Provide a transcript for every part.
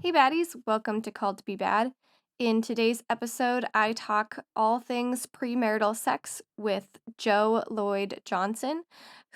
Hey baddies, welcome to Called to Be Bad. In today's episode, I talk all things premarital sex with Jo Lloyd Johnson,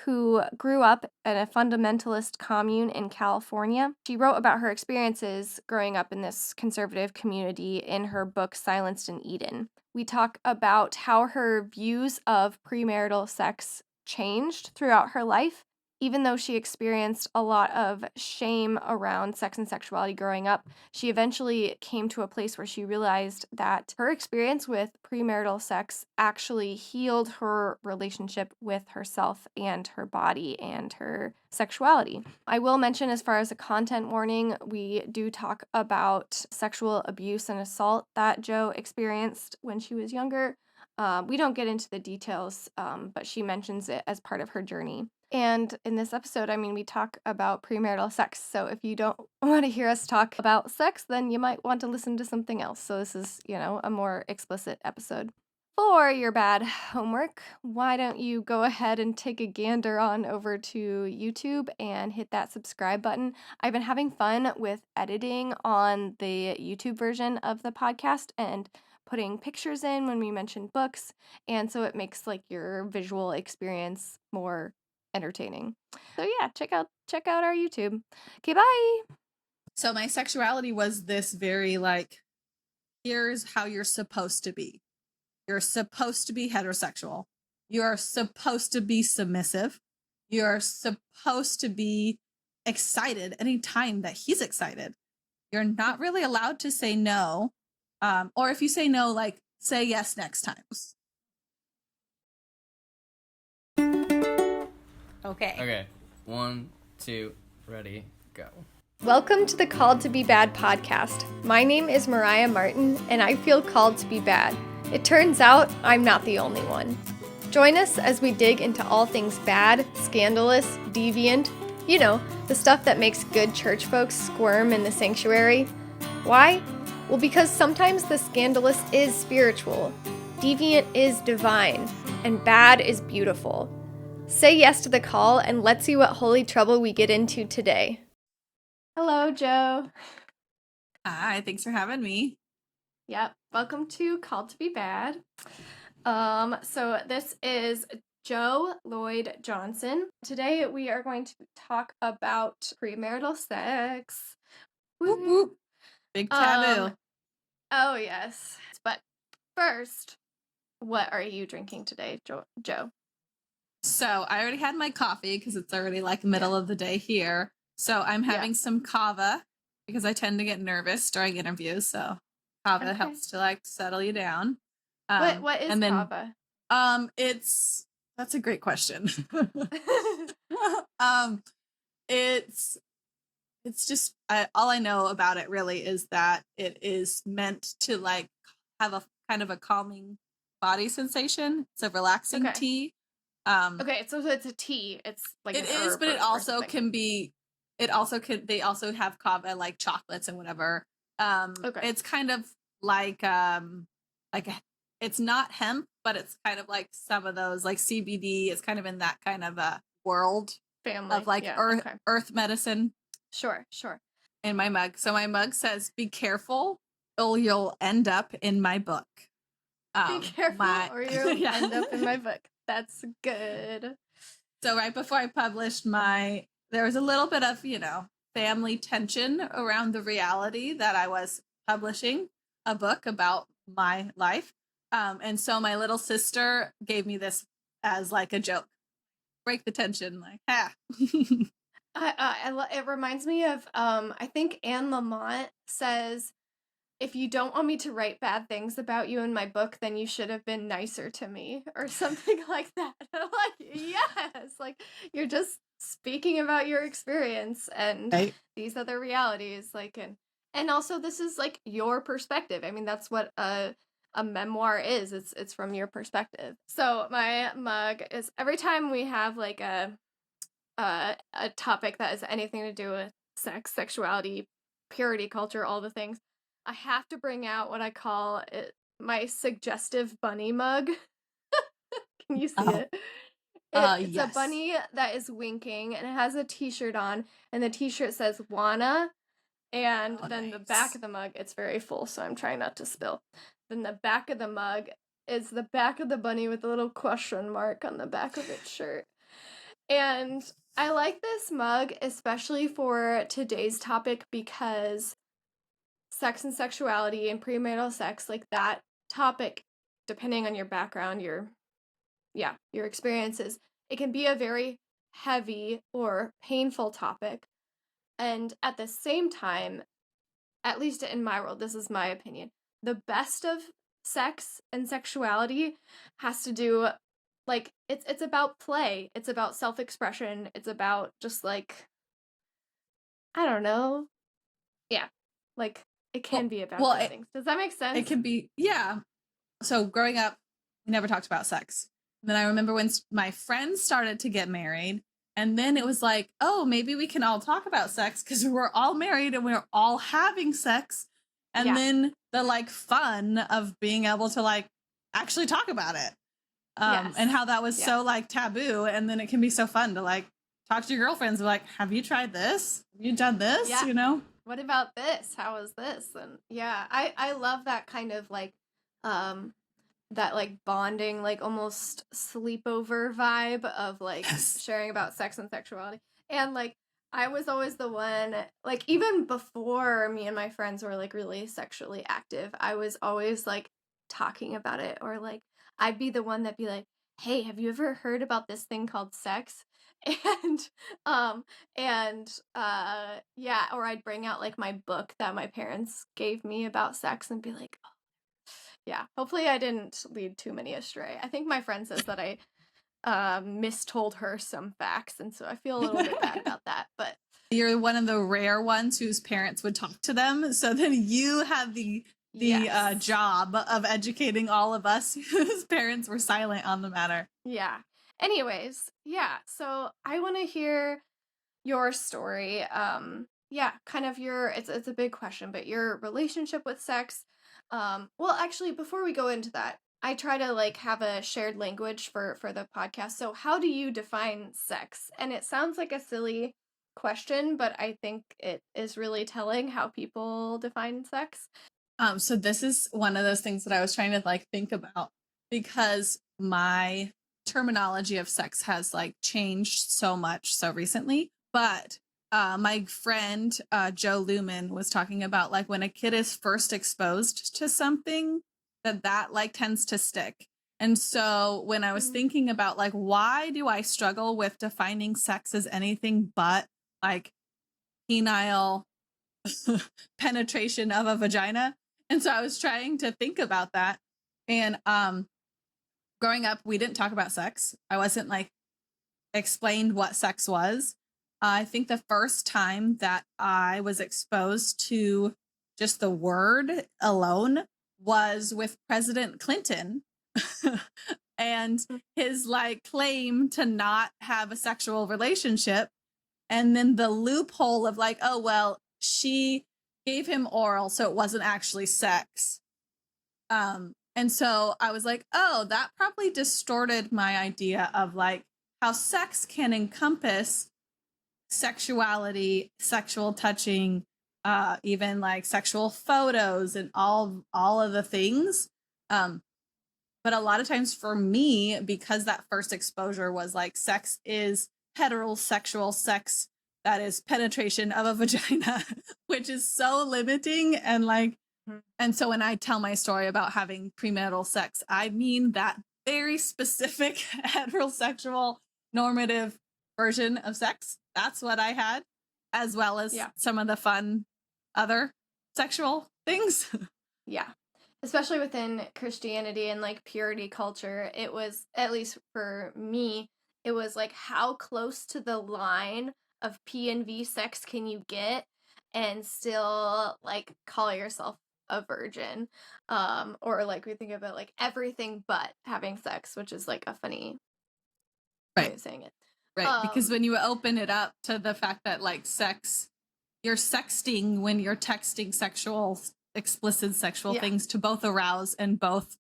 who grew up in a fundamentalist commune in California. She wrote about her experiences growing up in this conservative community in her book Silenced in Eden. We talk about how her views of premarital sex changed throughout her life. Even though she experienced a lot of shame around sex and sexuality growing up, she eventually came to a place where she realized that her experience with premarital sex actually healed her relationship with herself and her body and her sexuality. I will mention, as far as a content warning, we do talk about sexual abuse and assault that Jo experienced when she was younger. We don't get into the details, but she mentions it as part of her journey. And in this episode, we talk about premarital sex. So if you don't want to hear us talk about sex, then you might want to listen to something else. So this is, a more explicit episode. For your bad homework, why don't you go ahead and take a gander on over to YouTube and hit that subscribe button. I've been having fun with editing on the YouTube version of the podcast and putting pictures in when we mention books, and so it makes your visual experience more entertaining. So yeah, check out our YouTube. Okay, bye. So my sexuality was this very here's how you're supposed to be. You're supposed to be heterosexual. You're supposed to be submissive. You're supposed to be excited anytime that he's excited. You're not really allowed to say no. Or if you say no, say yes next time. Okay. 1, 2, ready, go. Welcome to the Called to Be Bad podcast. My name is Mariah Martin, and I feel called to be bad. It turns out I'm not the only one. Join us as we dig into all things bad, scandalous, deviant, the stuff that makes good church folks squirm in the sanctuary. Why? Well, because sometimes the scandalous is spiritual, deviant is divine, and bad is beautiful. Say yes to the call, and let's see what holy trouble we get into today. Hello, Jo. Hi, thanks for having me. Yep, welcome to Called to Be Bad. So this is Jo Lloyd Johnson. Today we are going to talk about premarital sex. Whoop, whoop. Big taboo. Oh yes, but first, what are you drinking today, Jo? So I already had my coffee because it's already middle of the day here. So I'm having some kava because I tend to get nervous during interviews. So kava helps to settle you down. What is kava? That's a great question. It's just all I know about it really is that it is meant to have a kind of a calming body sensation. It's a relaxing tea. So it's a tea. It's it is, but it also can be. They also have kava chocolates and whatever. It's kind of it's not hemp, but it's kind of like some of those CBD. It's kind of in that kind of a world family of earth medicine. Sure. In my mug. So my mug says, "Be careful, or you'll end up in my book." Be careful, or you'll end up in my book. That's good. So right before I published there was a little bit of, family tension around the reality that I was publishing a book about my life. And so my little sister gave me this as a joke. Break the tension, It reminds me of, I think Anne Lamott says, if you don't want me to write bad things about you in my book, then you should have been nicer to me, or something like that. Yes, you're just speaking about your experience, and these are the realities, and also this is your perspective. That's what a memoir is. It's from your perspective. So my mug is, every time we have a topic that has anything to do with sex, sexuality, purity, culture, all the things, I have to bring out what I call it my suggestive bunny mug. Can you see it? It's yes. a bunny that is winking, and it has a t-shirt on, and the t-shirt says "Wanna," And Oh, then the nice. back of the mug, it's very full, so I'm trying not to spill. Then the back of the mug is the back of the bunny with a little question mark on the back of its shirt. And I like this mug, especially for today's topic, because sex and sexuality and premarital sex, like that topic, depending on your background, your experiences, it can be a very heavy or painful topic. And at the same time, at least in my world, this is my opinion, the best of sex and sexuality has to do, like, it's about play, it's about self-expression, it's about just like, I don't know. Yeah. Like, it can be about good things. Does that make sense? It can be, yeah. So growing up, we never talked about sex. And then I remember when my friends started to get married, and then it was like, oh, maybe we can all talk about sex because we're all married and we're all having sex. And then the like fun of being able to like actually talk about it. And how that was so like taboo. And then it can be so fun to like talk to your girlfriends and like, have you tried this? Have you done this? Yeah. You know? What about this? How is this? And yeah, I love that kind of like that like bonding, like almost sleepover vibe of like sharing about sex and sexuality. And like I was always the one, like even before me and my friends were like really sexually active, I was always like talking about it, or like I'd be the one that'd be like, "Hey, have you ever heard about this thing called sex?" And yeah, or I'd bring out like my book that my parents gave me about sex and be like, oh, yeah, hopefully I didn't lead too many astray. I think my friend says that I mistold her some facts, and so I feel a little bit bad about that. But you're one of the rare ones whose parents would talk to them. So then you have the job of educating all of us whose parents were silent on the matter. Yeah. Anyways, yeah. So I want to hear your story. Yeah, kind of your, it's a big question, but your relationship with sex. Well, actually, before we go into that, I try to like have a shared language for the podcast. So how do you define sex? And it sounds like a silly question, but I think it is really telling how people define sex. So this is one of those things that I was trying to like think about, because my terminology of sex has like changed so much so recently. But my friend Joe Lumen was talking about like when a kid is first exposed to something, that like tends to stick. And so when I was thinking about like, why do I struggle with defining sex as anything but like penile penetration of a vagina? And so I was trying to think about that. And growing up, we didn't talk about sex. I wasn't like explained what sex was. I think the first time that I was exposed to just the word alone was with President Clinton and his like claim to not have a sexual relationship. And then the loophole of like, oh, well, she gave him oral, so it wasn't actually sex. And so I was like, oh, that probably distorted my idea of like how sex can encompass sexuality, sexual touching, even like sexual photos and all of the things. But a lot of times for me, because that first exposure was like sex is heterosexual sex, that is penetration of a vagina, which is so limiting. And like, and so when I tell my story about having premarital sex, I mean that very specific heterosexual normative version of sex. That's what I had, as well as some of the fun other sexual things. Yeah. Especially within Christianity and like purity culture, it was, at least for me, it was like how close to the line of P and V sex can you get and still like call yourself a virgin, or like we think of it like everything but having sex, which is like a funny way of saying it, right? Because when you open it up to the fact that like sex, you're sexting when you're texting explicit sexual things to both arouse and both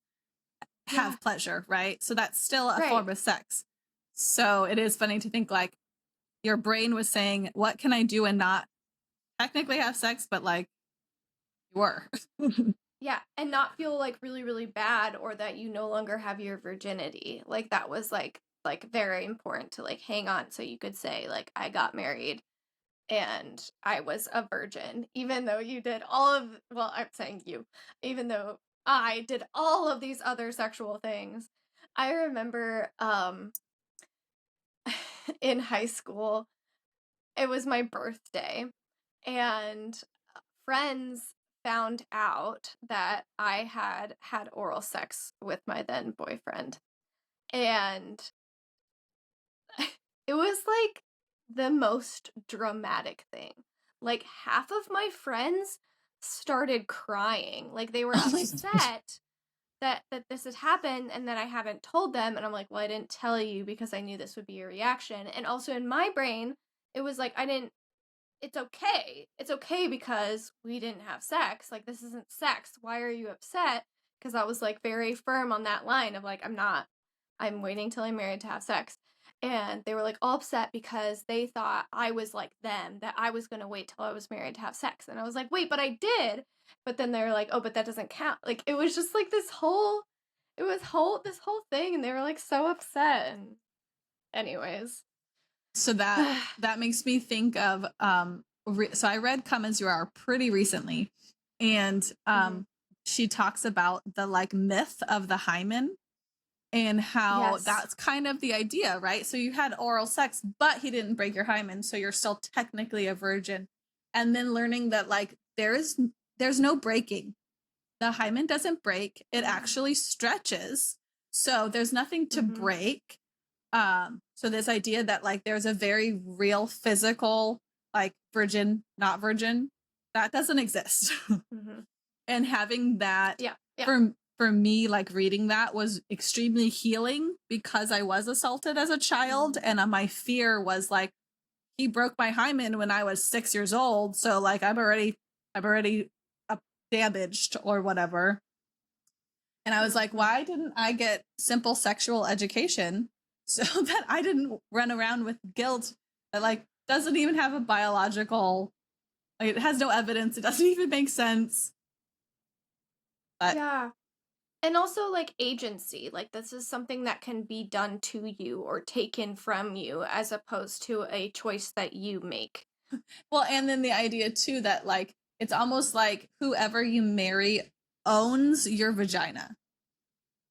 have pleasure, right? So that's still a form of sex. So it is funny to think like your brain was saying, what can I do and not technically have sex, but like you were. Yeah, and not feel like really, really bad or that you no longer have your virginity. Like that was like very important to like hang on so you could say like I got married and I was a virgin, even though you did all of, well, I'm saying you, even though I did all of these other sexual things. I remember in high school, it was my birthday, and friends found out that I had oral sex with my then boyfriend. And it was like the most dramatic thing. Like half of my friends started crying. Like they were Oh my gosh. upset that this had happened and that I haven't told them, and I'm like, "Well, I didn't tell you because I knew this would be your reaction." And also in my brain, it was like I didn't it's okay. It's okay because we didn't have sex. Like this isn't sex. Why are you upset? Because I was like very firm on that line of like I'm waiting till I'm married to have sex. And they were like all upset because they thought I was like them, that I was going to wait till I was married to have sex. And I was like, "Wait, but I did." But then they were like, "Oh, but that doesn't count." Like it was just like this whole thing, and they were like so upset. And anyways. So that makes me think of so I read Come As You Are pretty recently, and she talks about the like myth of the hymen and how that's kind of the idea, right? So you had oral sex, but he didn't break your hymen, so you're still technically a virgin. And then learning that like there's no breaking. The hymen doesn't break. It actually stretches. So there's nothing to break. So this idea that like there's a very real physical like virgin, not virgin, that doesn't exist. And having that for me, like reading that was extremely healing because I was assaulted as a child, and my fear was like he broke my hymen when I was 6 years old, so like I'm already damaged or whatever. And I was like, why didn't I get simple sexual education so that I didn't run around with guilt that like doesn't even have a biological, like it has no evidence, it doesn't even make sense. But yeah. And also like agency, like this is something that can be done to you or taken from you as opposed to a choice that you make. Well, and then the idea too that like it's almost like whoever you marry owns your vagina.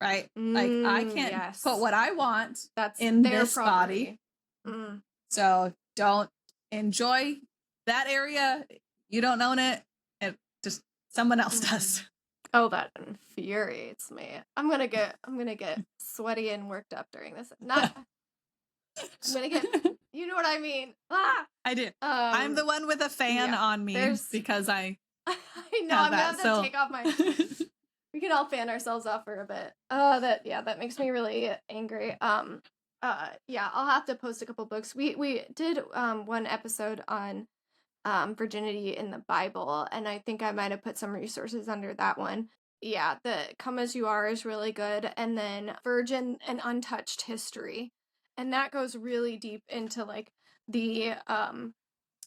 Right? Like I can't put what I want in this property. Body. So don't enjoy that area. You don't own it. It just someone else does. Oh, that infuriates me. I'm gonna get sweaty and worked up during this. I'm gonna get, you know what I mean? Ah! I do. I'm the one with a fan on me because I know I'm gonna have to take off my. We can all fan ourselves off for a bit. That makes me really angry. I'll have to post a couple books. We did one episode on virginity in the Bible, and I think I might have put some resources under that one. Yeah, the Come As You Are is really good, and then Virgin and Untouched History, and that goes really deep into like the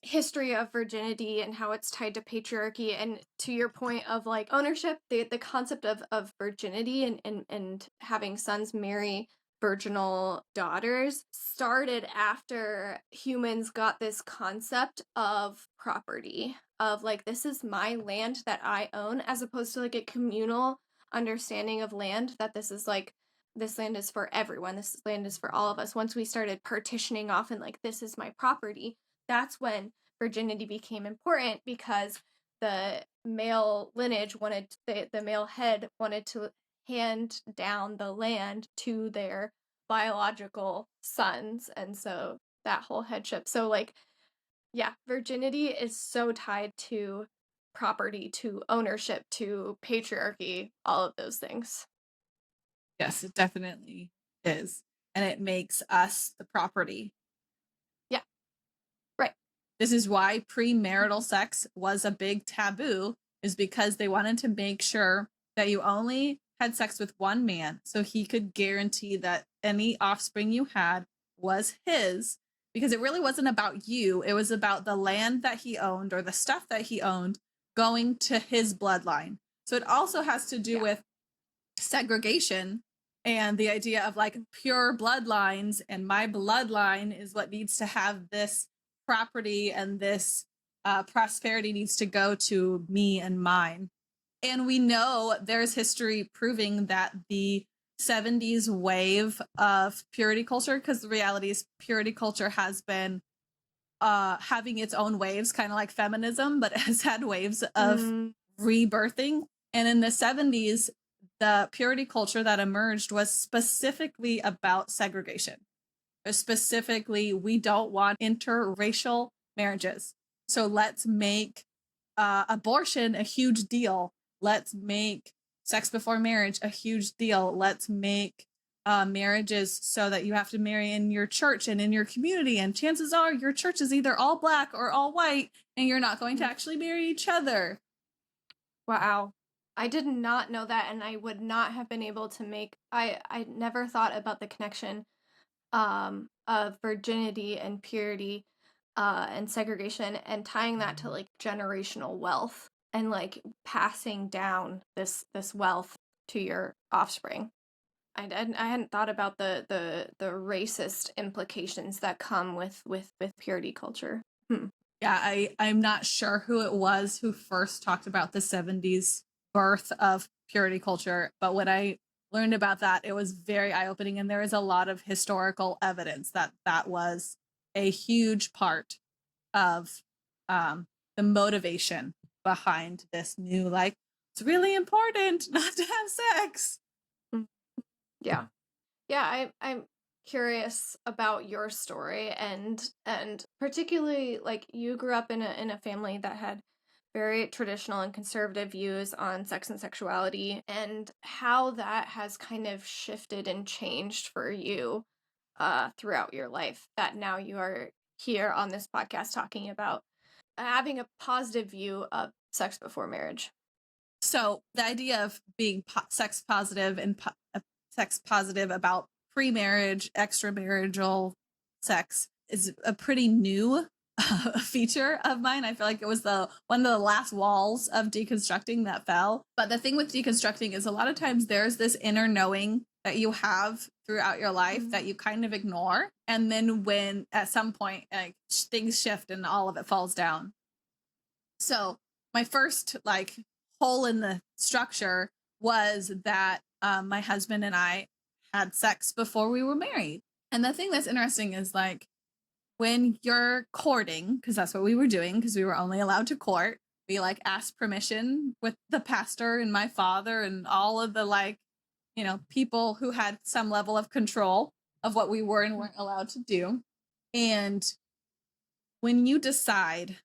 history of virginity and how it's tied to patriarchy, and to your point of like ownership, the concept of virginity and having sons marry virginal daughters started after humans got this concept of property, of like this is my land that I own, as opposed to like a communal understanding of land, that this is like this land is for everyone, this land is for all of us. Once we started partitioning off and like this is my property, that's when virginity became important, because the male lineage wanted the male head wanted to hand down the land to their biological sons, and so that whole headship. So like virginity is so tied to property, to ownership, to patriarchy, all of those things. Yes, it definitely is. And it makes us the property. Yeah. Right. This is why premarital sex was a big taboo, is because they wanted to make sure that you only had sex with one man so he could guarantee that any offspring you had was his, because it really wasn't about you. It was about the land that he owned or the stuff that he owned going to his bloodline. So it also has to do with segregation and the idea of like pure bloodlines, and my bloodline is what needs to have this property, and this prosperity needs to go to me and mine. And we know there's history proving that the 70s wave of purity culture, because the reality is purity culture has been having its own waves, kind of like feminism, but it has had waves of rebirthing. And in the 70s, the purity culture that emerged was specifically about segregation. Specifically, we don't want interracial marriages. So let's make abortion a huge deal. Let's make sex before marriage a huge deal. Let's make marriages so that you have to marry in your church and in your community. And chances are your church is either all black or all white, and you're not going to actually marry each other. Wow. I did not know that, and I would not have been able to make, I never thought about the connection of virginity and purity and segregation, and tying that to like generational wealth and like passing down this wealth to your offspring. I hadn't thought about the racist implications that come with purity culture. Yeah, I'm not sure who it was who first talked about the 70s birth of purity culture, but when I learned about that, it was very eye-opening, and there is a lot of historical evidence that that was a huge part of the motivation behind this new, like, it's really important not to have sex. Yeah. I'm curious about your story, and particularly like you grew up in a family that had very traditional and conservative views on sex and sexuality, and how that has kind of shifted and changed for you throughout your life, that now you are here on this podcast talking about having a positive view of sex before marriage. So the idea of being sex positive and sex positive about pre-marriage, extramarital sex is a pretty new feature of mine. I feel like it was one of the last walls of deconstructing that fell. But the thing with deconstructing is a lot of times there's this inner knowing that you have throughout your life that you kind of ignore. And then when at some point like things shift and all of it falls down. So my first like hole in the structure was that my husband and I had sex before we were married. And the thing that's interesting is like when you're courting, because that's what we were doing, because we were only allowed to court, we like asked permission with the pastor and my father and all of the like, you know, people who had some level of control of what we were and weren't allowed to do. And when you decide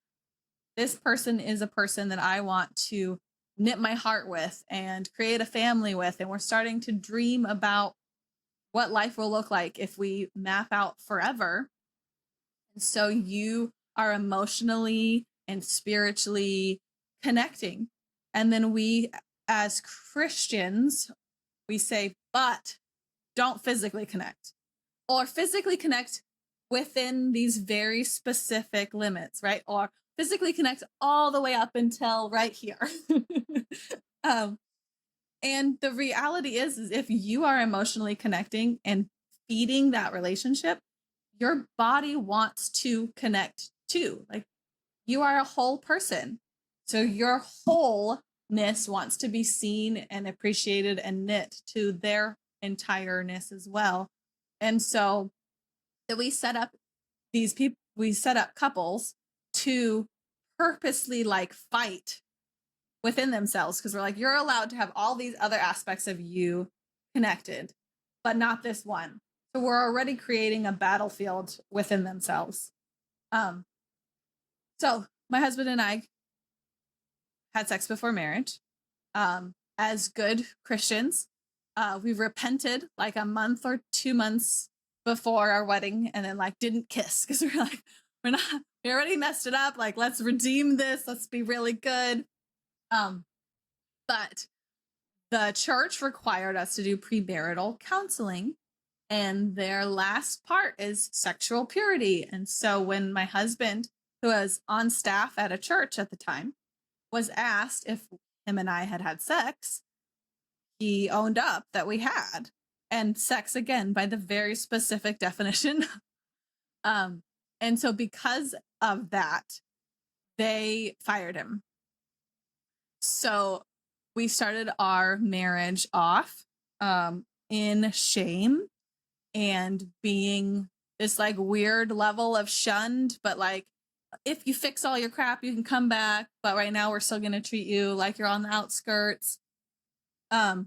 this person is a person that I want to knit my heart with and create a family with, and we're starting to dream about what life will look like if we map out forever. And so you are emotionally and spiritually connecting. And then we, as Christians, we say, but don't physically connect, or physically connect within these very specific limits, right? Or physically connect all the way up until right here. And the reality is if you are emotionally connecting and feeding that relationship, your body wants to connect too. Like you are a whole person. So your wholeness wants to be seen and appreciated and knit to their entireness as well. And so that we set up these people, we set up couples to purposely like fight within themselves, because we're like, you're allowed to have all these other aspects of you connected, but not this one. So we're already creating a battlefield within themselves. So my husband and I had sex before marriage. As good Christians, we repented like a month or 2 months before our wedding, and then like didn't kiss because we're like, we already messed it up. Like, let's redeem this. Let's be really good. But the church required us to do premarital counseling. And their last part is sexual purity. And so when my husband, who was on staff at a church at the time, was asked if him and I had had sex, he owned up that we had. And sex, again, by the very specific definition. And so because of that, they fired him. So we started our marriage off in shame and being this like weird level of shunned, but like, if you fix all your crap, you can come back. But right now we're still going to treat you like you're on the outskirts. And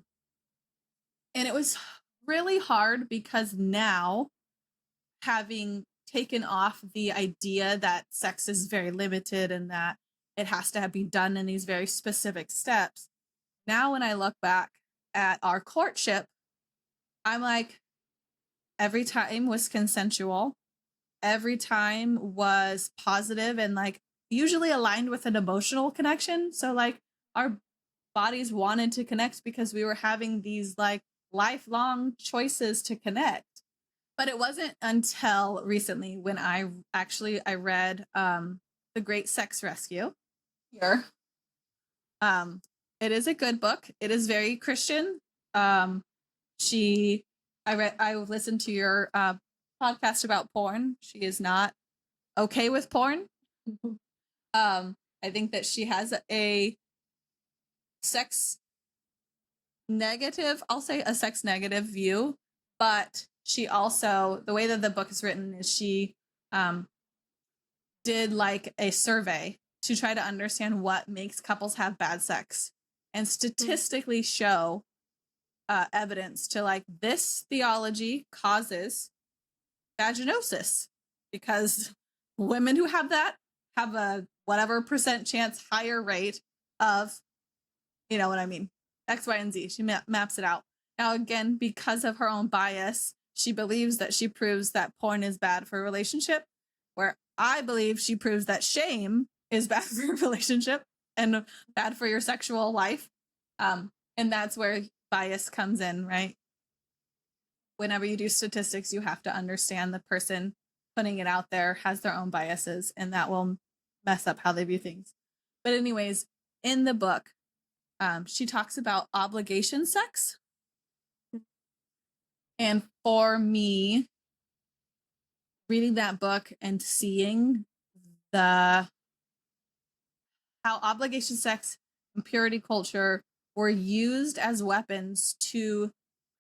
it was really hard because now, having taken off the idea that sex is very limited and that it has to be done in these very specific steps, now when I look back at our courtship, I'm like, every time was consensual. Every time was positive and like usually aligned with an emotional connection. So like our bodies wanted to connect because we were having these like lifelong choices to connect. But it wasn't until recently when I read The Great Sex Rescue here. It is a good book. It is very Christian. I listened to your podcast about porn. She is not okay with porn. I think that she has a sex negative, I'll say a sex negative view, but she also, the way that the book is written is she did like a survey to try to understand what makes couples have bad sex and statistically show evidence to like this theology causes vaginosis because women who have that have a whatever percent chance higher rate of, you know what I mean, X, Y, and Z. She maps it out. Now, again, because of her own bias, she believes that she proves that porn is bad for a relationship, where I believe she proves that shame is bad for your relationship and bad for your sexual life. And that's where bias comes in, right? Whenever you do statistics, you have to understand the person putting it out there has their own biases, and that will mess up how they view things. But anyways, in the book, she talks about obligation sex. And for me, reading that book and seeing how obligation sex and purity culture were used as weapons to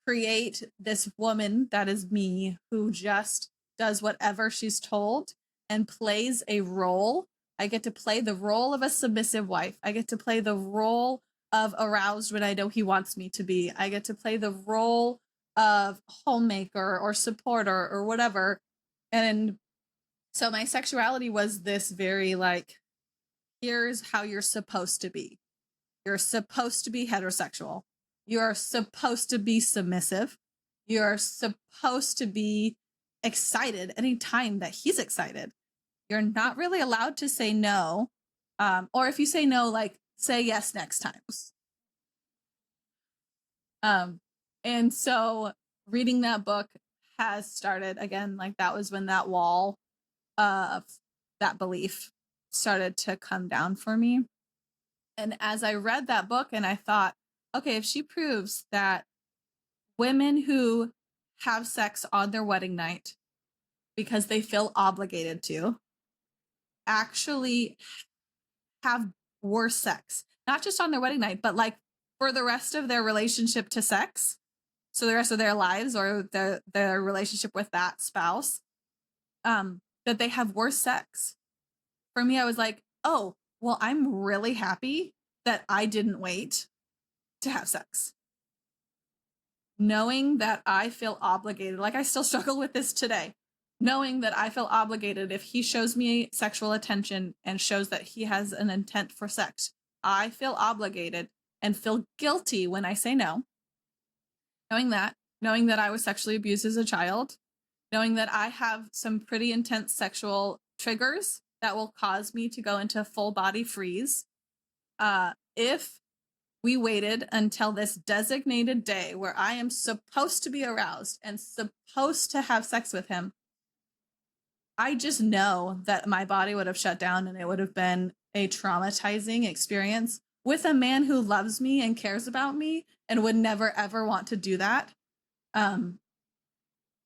create this woman that is me, who just does whatever she's told and plays a role. I get to play the role of a submissive wife. I get to play the role of aroused when I know he wants me to be. I get to play the role of homemaker or supporter or whatever. And so my sexuality was this very like, here's how you're supposed to be. You're supposed to be heterosexual. You're supposed to be submissive. You're supposed to be excited anytime that he's excited. You're not really allowed to say no. Or if you say no, like say yes next time. And so reading that book has started again, like that was when that wall of that belief started to come down for me. And as I read that book and I thought, okay, if she proves that women who have sex on their wedding night because they feel obligated to actually have worse sex, not just on their wedding night, but like for the rest of their relationship to sex. So the rest of their lives or their relationship with that spouse, that they have worse sex. For me, I was like, oh, well, I'm really happy that I didn't wait to have sex. Knowing that I feel obligated, like I still struggle with this today, knowing that I feel obligated if he shows me sexual attention and shows that he has an intent for sex, I feel obligated and feel guilty when I say no. Knowing that I was sexually abused as a child, knowing that I have some pretty intense sexual triggers that will cause me to go into full body freeze. If we waited until this designated day where I am supposed to be aroused and supposed to have sex with him, I just know that my body would have shut down and it would have been a traumatizing experience with a man who loves me and cares about me and would never ever want to do that.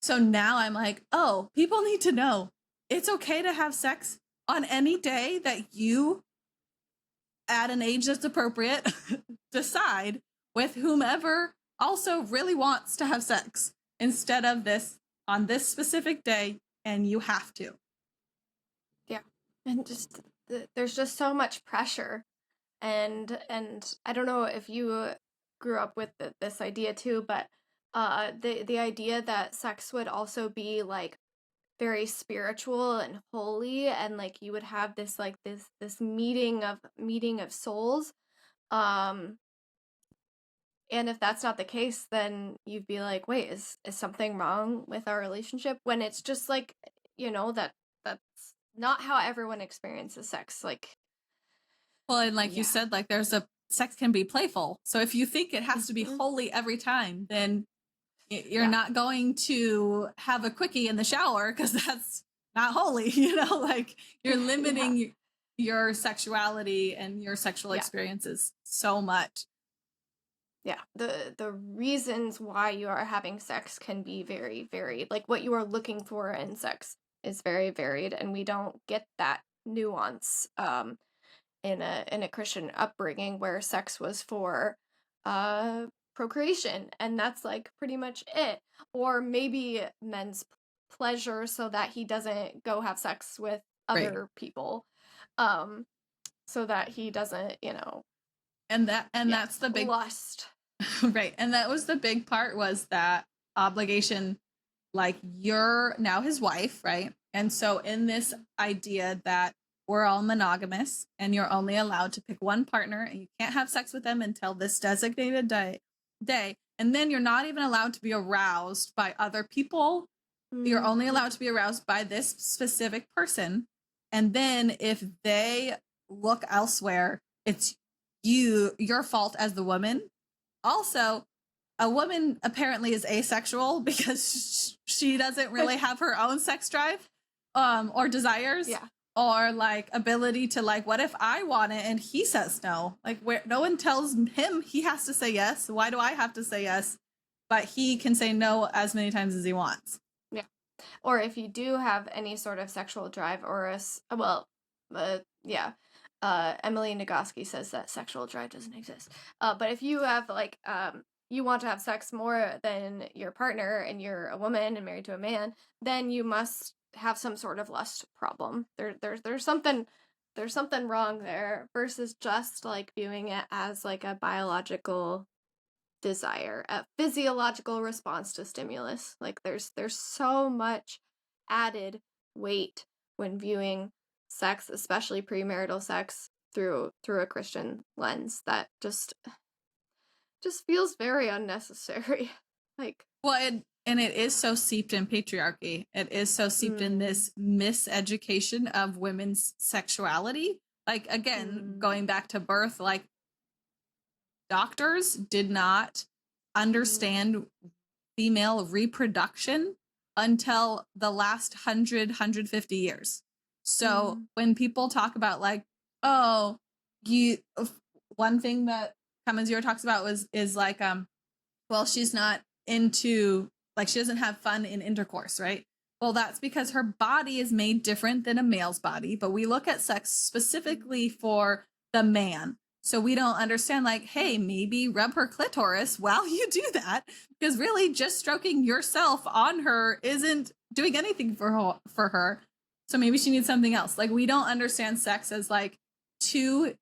So now I'm like, oh, people need to know it's okay to have sex on any day that you, at an age that's appropriate, decide with whomever also really wants to have sex, instead of this on this specific day and you have to. Yeah. And just there's just so much pressure, and I don't know if you grew up with this idea too, but the idea that sex would also be like very spiritual and holy, and like you would have this like this meeting of souls, um and if that's not the case, then you'd be like, wait, is something wrong with our relationship, when it's just like, that's not how everyone experiences sex. Like, Well, and like you yeah. said, like there's a sex can be playful. So if you think it has to be Mhm. holy every time, then you're Yeah. not going to have a quickie in the shower because that's not holy, you know, like you're Yeah. limiting your sexuality and your sexual Yeah. experiences so much. Yeah. The reasons why you are having sex can be very varied. Like what you are looking for in sex is very varied, and we don't get that nuance in a Christian upbringing where sex was for uh procreation, and that's like pretty much it. Or maybe men's pleasure so that he doesn't go have sex with Right. other people. Um so that he doesn't, And yeah, that's the big lust. right. And that was the big part, was that obligation, like you're now his wife, right? And so in this idea that we're all monogamous and you're only allowed to pick one partner and you can't have sex with them until this designated day, and then you're not even allowed to be aroused by other people. You're only allowed to be aroused by this specific person. And then if they look elsewhere, it's your fault as the woman. Also, a woman apparently is asexual because she doesn't really have her own sex drive, or desires, Yeah. or like ability to, like, what if I want it and he says no? Like, where no one tells him he has to say yes. Why do I have to say yes? But he can say no as many times as he wants. Yeah. Or if you do have any sort of sexual drive, or yeah. Emily Nagoski says that sexual drive doesn't exist. But if you have like you want to have sex more than your partner, and you're a woman and married to a man, then you must have some sort of lust problem. There's something wrong there, versus just like viewing it as like a biological desire, a physiological response to stimulus. Like there's so much added weight when viewing sex, especially premarital sex, through a Christian lens, that just feels very unnecessary. Like, Well, and it is so seeped in patriarchy. It is so seeped in this miseducation of women's sexuality. Like, again, going back to birth, like doctors did not understand female reproduction until the last 150 years. So when people talk about like, oh, one thing that Commandeer talks about is like, well, she's not into, like, she doesn't have fun in intercourse, right? Well, that's because her body is made different than a male's body, but we look at sex specifically for the man. So we don't understand, like, hey, maybe rub her clitoris while you do that, because really just stroking yourself on her isn't doing anything for her. So maybe she needs something else. Like, we don't understand sex as like two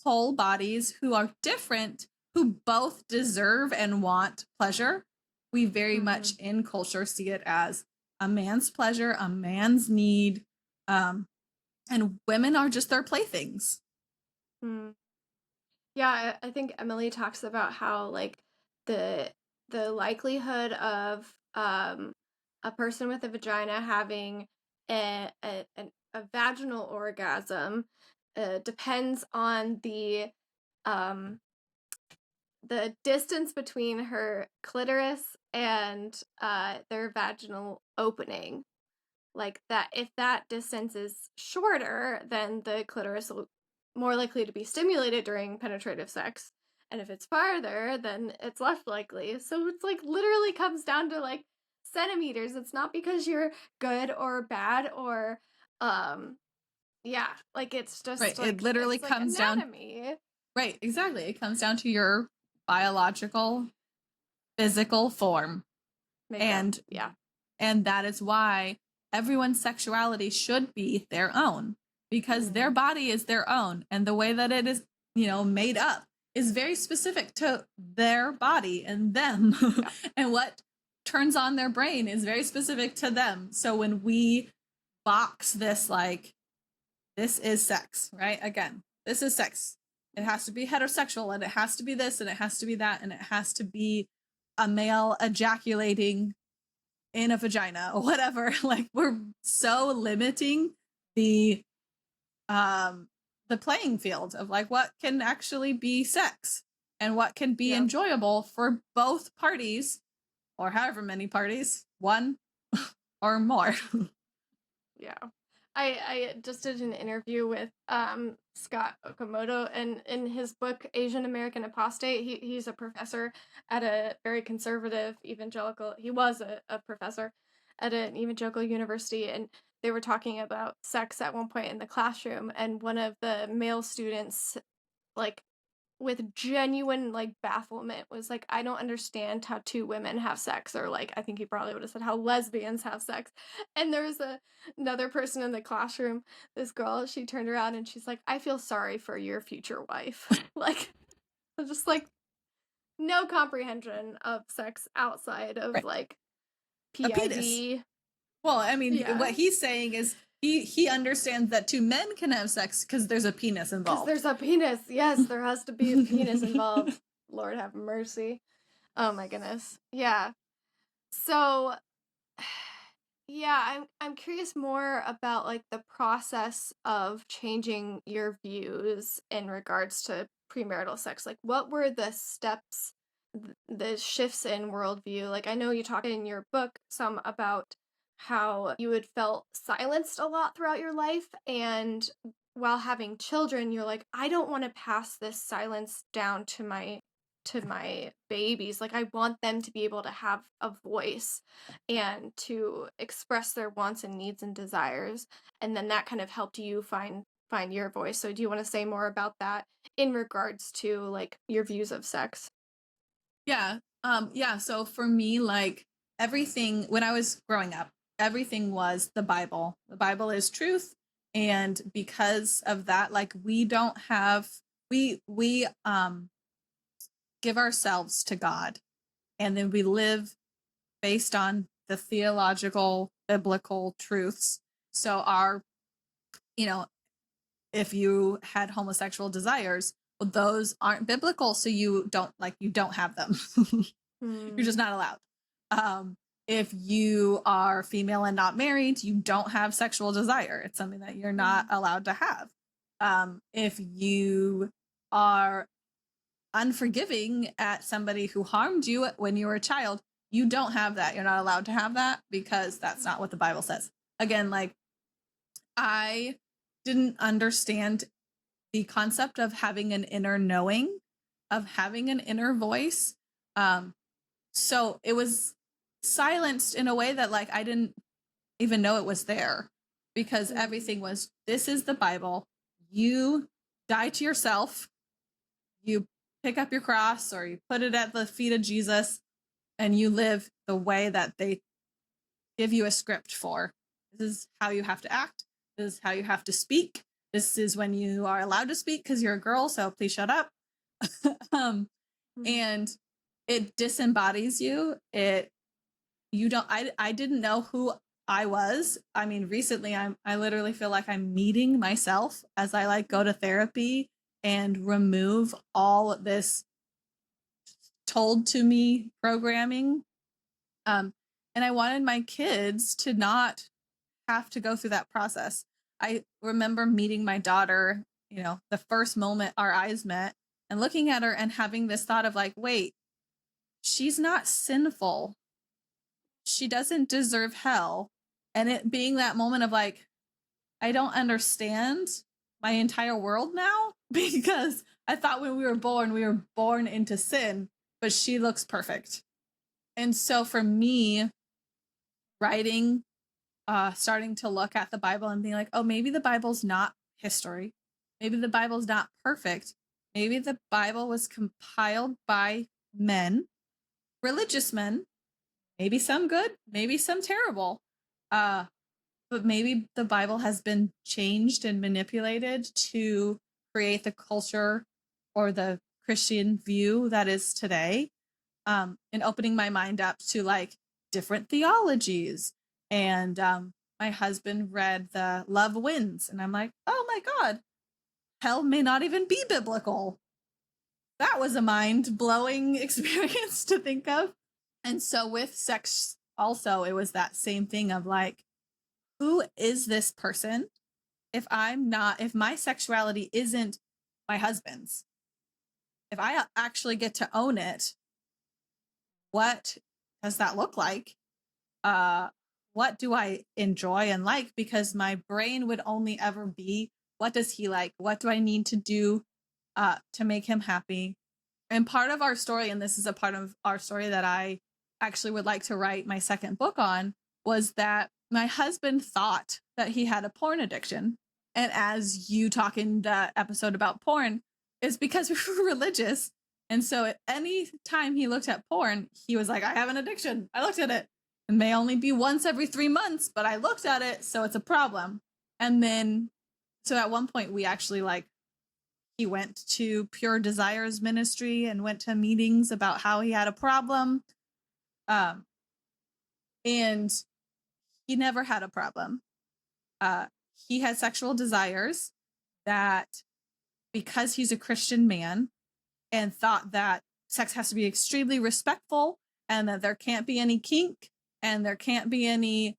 whole bodies who are different, who both deserve and want pleasure. We very much in culture see it as a man's pleasure, a man's need, and women are just their playthings. Yeah, I think Emily talks about how like the likelihood of a person with a vagina having a vaginal orgasm depends on the um the distance between her clitoris and their vaginal opening. Like that, if that distance is shorter, then the clitoris will more likely to be stimulated during penetrative sex. And if it's farther, then it's less likely. So it's like literally comes down to like centimeters. It's not because you're good or bad or yeah, like it's just Right. like It literally it's like comes anatomy. down. Right. Exactly. It comes down to your biological, physical form. Makeup. And yeah. And that is why everyone's sexuality should be their own, because their body is their own. And the way that it is, made up is very specific to their body and them. Yeah. And what turns on their brain is very specific to them. So when we box this, like, this is sex, right? Again, this is sex. It has to be heterosexual, and it has to be this, and it has to be that, and it has to be a male ejaculating in a vagina or whatever. Like, we're so limiting the playing field of like what can actually be sex and what can be enjoyable for both parties, or however many parties, one or more. Yeah. I just did an interview with Scott Okamoto, and in his book Asian American Apostate, he's a professor at a very conservative evangelical. He was a professor at an evangelical university, and they were talking about sex at one point in the classroom, and one of the male students, like, with genuine like bafflement, was like, I don't understand how two women have sex, or like, I think he probably would have said how lesbians have sex. And there was another person in the classroom, this girl, she turned around and she's like, I feel sorry for your future wife. Like, just like no comprehension of sex outside of Right. like A penis. PID. Well, I mean, what he's saying is he understands that two men can have sex because there's a penis involved. Because there's a penis. Yes, there has to be a penis involved. Lord have mercy. Oh my goodness. Yeah. So, yeah, I'm curious more about like the process of changing your views in regards to premarital sex. Like, what were the steps, the shifts in worldview? Like, I know you talk in your book some about how you had felt silenced a lot throughout your life, and while having children, you're like, I don't want to pass this silence down to my babies. Like, I want them to be able to have a voice and to express their wants and needs and desires. And then that kind of helped you find your voice. So do you want to say more about that in regards to like your views of sex? Yeah. Yeah. So for me, like, everything when I was growing up, everything was the Bible. The Bible is truth. And because of that, like, we don't have, we give ourselves to God, and then we live based on the theological, biblical truths. So if you had homosexual desires, well, those aren't biblical. So you don't have them. You're just not allowed. If you are female and not married, you don't have sexual desire. It's something that you're not allowed to have. If you are unforgiving at somebody who harmed you when you were a child, you don't have that. You're not allowed to have that, because that's not what the Bible says. Again, like, I didn't understand the concept of having an inner knowing, of having an inner voice. So it was silenced in a way that, like, I didn't even know it was there, because everything was, this is the Bible. You die to yourself. You pick up your cross, or you put it at the feet of Jesus, and you live the way that they give you a script for. This is how you have to act. This is how you have to speak. This is when you are allowed to speak because you're a girl, so please shut up. And it disembodies you. I didn't know who I was. I mean, recently I literally feel like I'm meeting myself as I like go to therapy and remove all this told to me programming. And I wanted my kids to not have to go through that process. I remember meeting my daughter, the first moment our eyes met, and looking at her and having this thought of like, wait, she's not sinful. She doesn't deserve hell. And it being that moment of like, I don't understand my entire world now, because I thought when we were born into sin, but she looks perfect. And so for me, writing, starting to look at the Bible and being like, oh, maybe the Bible's not history. Maybe the Bible's not perfect. Maybe the Bible was compiled by men, religious men, maybe some good, maybe some terrible. But maybe the Bible has been changed and manipulated to create the culture or the Christian view that is today. And opening my mind up to like different theologies. And my husband read the Love Wins, and I'm like, oh my God, hell may not even be biblical. That was a mind-blowing experience to think of. And so with sex also, it was that same thing of like, who is this person? If my sexuality isn't my husband's, if I actually get to own it, what does that look like? What do I enjoy and like? Because my brain would only ever be, what does he like? What do I need to do to make him happy? And part of our story, and this is a part of our story that I actually would like to write my second book on, was that my husband thought that he had a porn addiction. And as you talk in the episode about porn, it's because we were religious. And so at any time he looked at porn, he was like, I have an addiction. I looked at it. It may only be once every 3 months, but I looked at it, so it's a problem. And then, so at one point we actually he went to Pure Desires ministry and went to meetings about how he had a problem. And he never had a problem. He had sexual desires that, because he's a Christian man and thought that sex has to be extremely respectful and that there can't be any kink and there can't be any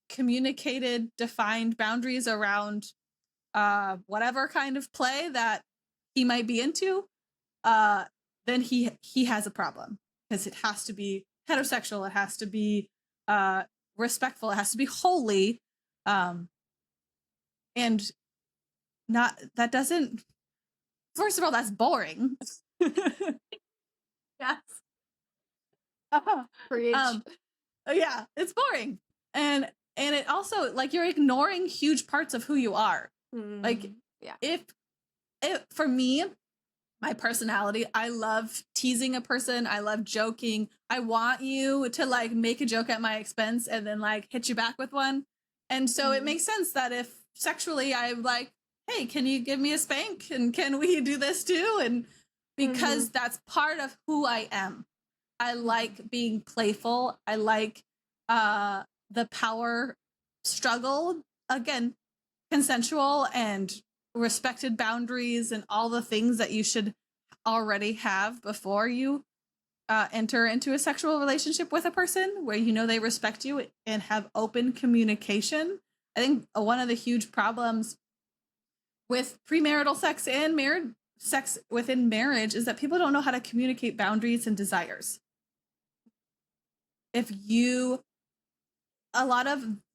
communicated, defined boundaries around whatever kind of play that he might be into, then he has a problem, because it has to be heterosexual, it has to be respectful, it has to be holy, and not, that doesn't, first of all, that's boring. Yes. Preach. Yeah, it's boring. And it also, like, you're ignoring huge parts of who you are. Like, yeah. if for me, my personality, I love teasing a person, I love joking, I want you to like make a joke at my expense and then like hit you back with one. And so it makes sense that if sexually I'm like, hey, can you give me a spank, and can we do this too? And because that's part of who I am. I like being playful. I like the power struggle, again, consensual and respected boundaries and all the things that you should already have before you enter into a sexual relationship with a person, where you know they respect you and have open communication. I think one of the huge problems with premarital sex and sex within marriage is that people don't know how to communicate boundaries and desires.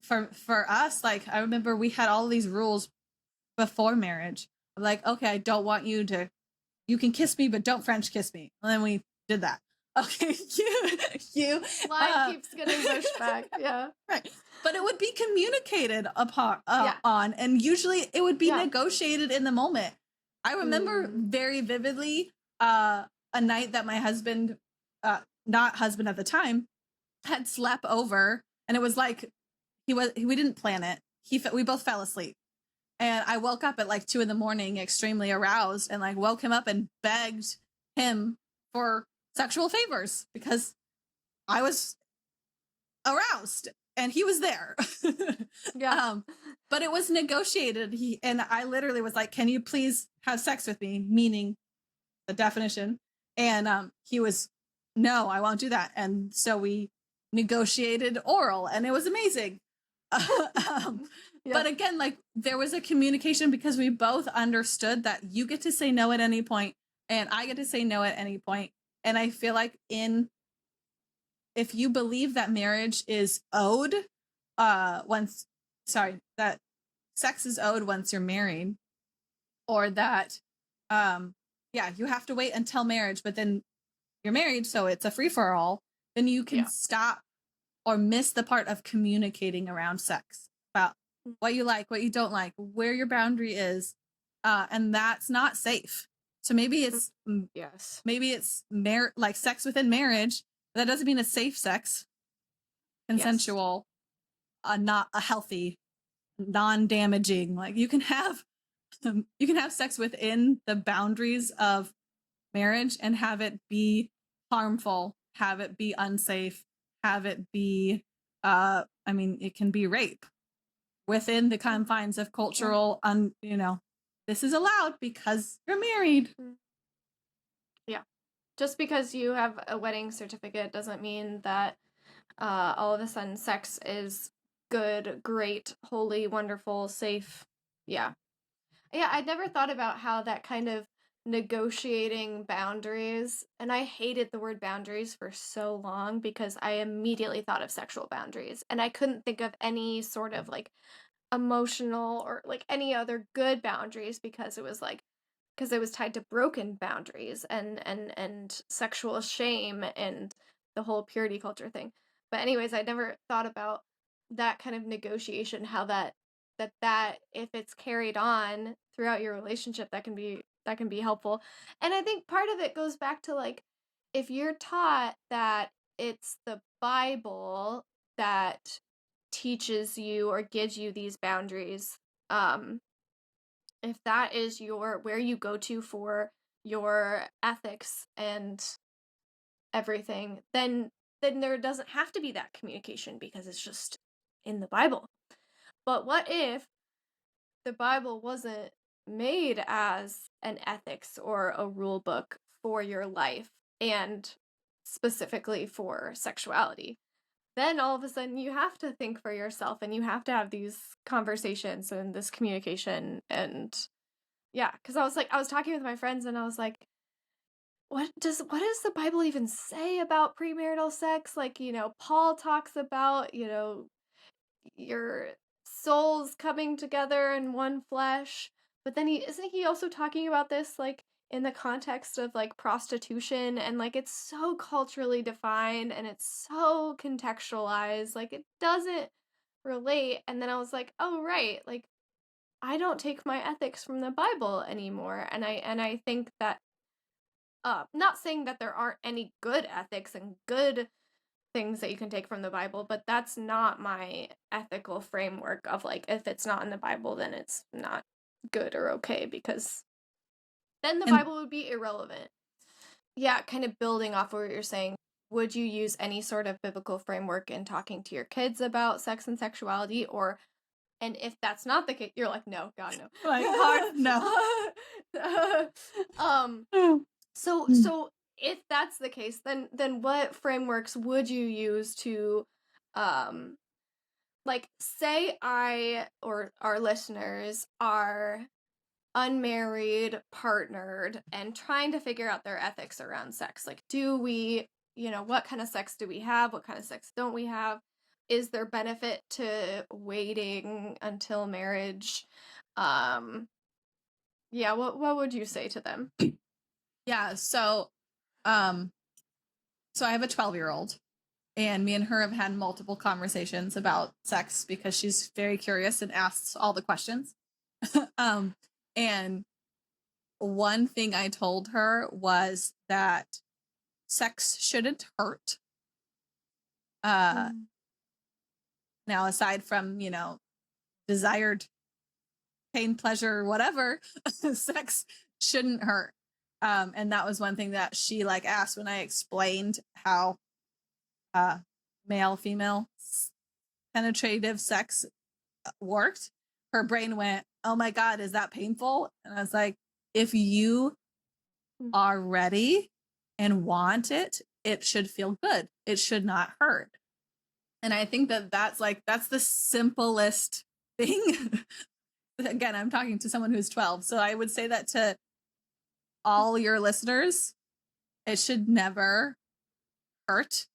For us, like, I remember we had all these rules before marriage. Like, okay, I don't want you can kiss me, but don't French kiss me. And then we did that. Okay, you Line keeps getting pushed back. Yeah. Right. But it would be communicated upon on, and usually it would be negotiated in the moment. I remember very vividly a night that my husband, not husband at the time, had slept over, and it was like we didn't plan it. We both fell asleep. And I woke up at like 2 a.m, extremely aroused, and like woke him up and begged him for sexual favors because I was aroused and he was there. Yeah. But it was negotiated. And I literally was like, can you please have sex with me? Meaning the definition. And he was, no, I won't do that. And so we negotiated oral, and it was amazing. But again, like there was a communication because we both understood that you get to say no at any point and I get to say no at any point. And I feel like if you believe that marriage is owed, that sex is owed once you're married, or that, you have to wait until marriage, but then you're married, so it's a free for all, then you can stop or miss the part of communicating around sex about what you like, what you don't like, where your boundary is, and that's not safe. So maybe it's like sex within marriage. That doesn't mean it's safe sex, consensual, not a healthy, non-damaging. Like you can have sex within the boundaries of marriage and have it be harmful, have it be unsafe, have it be it can be rape within the confines of cultural this is allowed because you're married. Yeah. Just because you have a wedding certificate doesn't mean that all of a sudden sex is good, great, holy, wonderful, safe. Yeah. Yeah, I'd never thought about how that kind of negotiating boundaries, and I hated the word boundaries for so long because I immediately thought of sexual boundaries, and I couldn't think of any sort of like emotional or like any other good boundaries because it was tied to broken boundaries and sexual shame and the whole purity culture thing. But anyways, I never thought about that kind of negotiation, how that if it's carried on throughout your relationship, that can be helpful. And I think part of it goes back to like if you're taught that it's the Bible that teaches you or gives you these boundaries, if that is where you go to for your ethics and everything, then there doesn't have to be that communication because it's just in the Bible. But what if the Bible wasn't made as an ethics or a rule book for your life and specifically for sexuality? Then all of a sudden you have to think for yourself and you have to have these conversations and this communication. And because I was talking with my friends and I was like, what does the Bible even say about premarital sex? Like, Paul talks about, your souls coming together in one flesh. But then isn't he also talking about this like in the context of like prostitution, and like it's so culturally defined and it's so contextualized, like it doesn't relate. And then I was like, oh right, like I don't take my ethics from the Bible anymore. And I think that not saying that there aren't any good ethics and good things that you can take from the Bible, but that's not my ethical framework of like, if it's not in the Bible, then it's not good or okay, because then the Bible would be irrelevant. Yeah, kind of building off of what you're saying, would you use any sort of biblical framework in talking to your kids about sex and sexuality? And if that's not the case, you're like, no, God, no. Like, hard no. So if that's the case, then what frameworks would you use to, like, say I or our listeners are unmarried, partnered, and trying to figure out their ethics around sex? Like, do we, what kind of sex do we have? What kind of sex don't we have? Is there benefit to waiting until marriage? What would you say to them? Yeah, so I have a 12-year-old, and me and her have had multiple conversations about sex because she's very curious and asks all the questions. And one thing I told her was that sex shouldn't hurt. Now, aside from, desired pain, pleasure, whatever, sex shouldn't hurt. And that was one thing that she like asked when I explained how male female penetrative sex worked. Her brain went, oh my God, is that painful? And I was like, if you are ready and want it, it should feel good. It should not hurt. And I think that's the simplest thing. Again, I'm talking to someone who's 12. So I would say that to all your listeners, it should never hurt.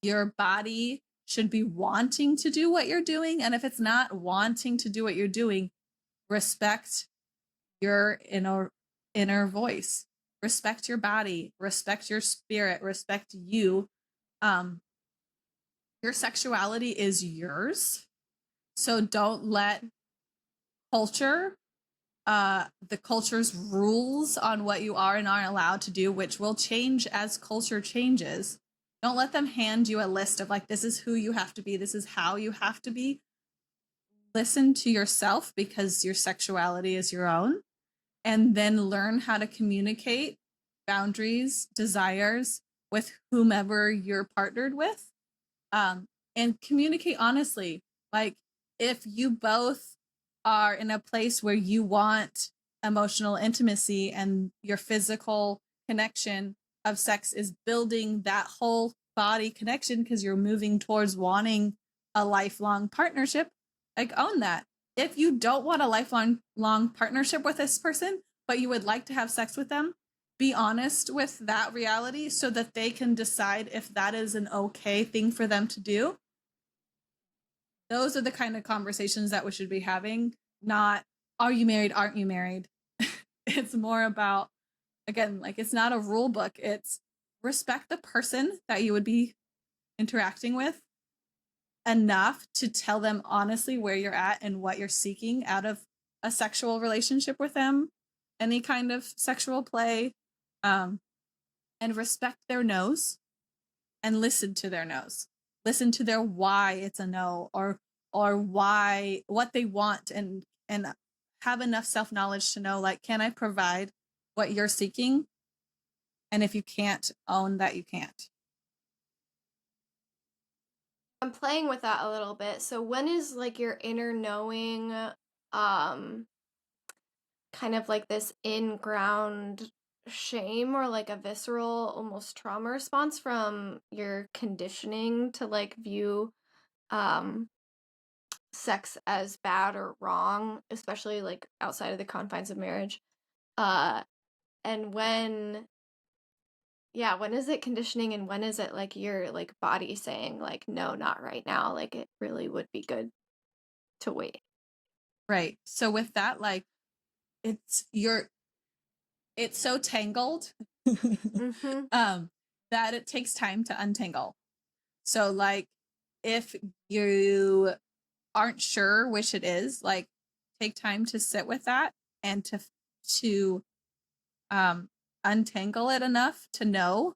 Your body should be wanting to do what you're doing. And if it's not wanting to do what you're doing, respect your inner voice. Respect your body. Respect your spirit. Respect you. Your sexuality is yours. So don't let culture, the culture's rules on what you are and aren't allowed to do, which will change as culture changes. Don't let them hand you a list of like, this is who you have to be. This is how you have to be. Listen to yourself because your sexuality is your own, and then learn how to communicate boundaries, desires with whomever you're partnered with. And communicate honestly. Like if you both are in a place where you want emotional intimacy and your physical connection of sex is building that whole body connection because you're moving towards wanting a lifelong partnership, like own that. If you don't want a lifelong partnership with this person, but you would like to have sex with them, be honest with that reality so that they can decide if that is an okay thing for them to do. Those are the kind of conversations that we should be having, not are you married, aren't you married? It's more about, again, like it's not a rule book. It's respect the person that you would be interacting with enough to tell them honestly where you're at and what you're seeking out of a sexual relationship with them, any kind of sexual play, and respect their no's and listen to their no's. Listen to their why it's a no, or why, what they want, and have enough self-knowledge to know, like, can I provide what you're seeking? And if you can't, own that you can't. I'm playing with that a little bit. So when is like your inner knowing kind of like this in-ground shame or like a visceral almost trauma response from your conditioning to like view sex as bad or wrong, especially like outside of the confines of marriage? And when is it conditioning and when is it like your like body saying like no, not right now, like it really would be good to wait? Right. So with that, like it's so tangled that it takes time to untangle. So like if you aren't sure which it is, like take time to sit with that and to untangle it enough to know